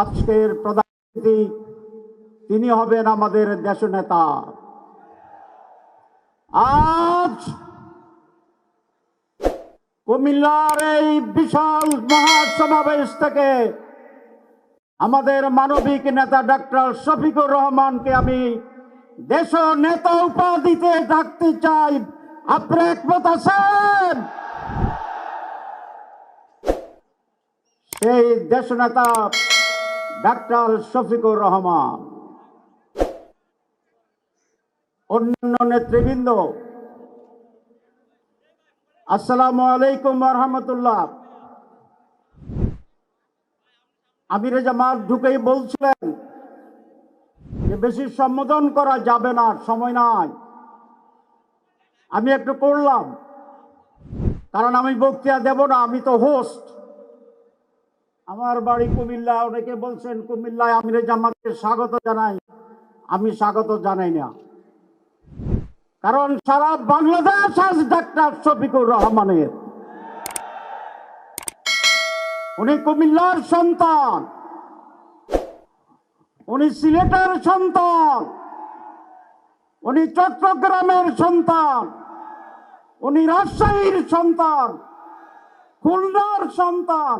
আজকের প্রধান অতিথি তিনি হবেন আমাদের দেশনেতা। আজ কুমিল্লার এই বিশাল মহাসমাবেশ থেকে আমাদের মানবিক নেতা ডক্টর শফিকুর রহমানকে আমি দেশ নেতা উপাধিতে ডাকতে চাই। আপনারা একমত আছেন? সেই দেশ নেতা ডক্টর শফিকুর রহমান, অন্যান্য নেতৃবৃন্দ, আসসালামু আলাইকুম ওয়া রাহমাতুল্লাহ। আমিরে জামাত ঢুকেই বলছিলেন যে বেশি সম্বোধন করা যাবে না, সময় নাই। আমি একটু করলাম, কারণ আমি বক্তৃতা দেব না, আমি তো হোস্ট। আমার বাড়ি কুমিল্লা, অনেকে বলছেন কুমিল্লায় আমিরে জামাতকে স্বাগত জানাই। আমি স্বাগত জানাই না, কারণ সারা বাংলাদেশ আজ ডাক্তার শফিকুর রহমানের। উনি কুমিল্লার সন্তান, উনি সিলেটের সন্তান, উনি চট্টগ্রামের সন্তান, উনি রাজশাহীর সন্তান, খুলনার সন্তান।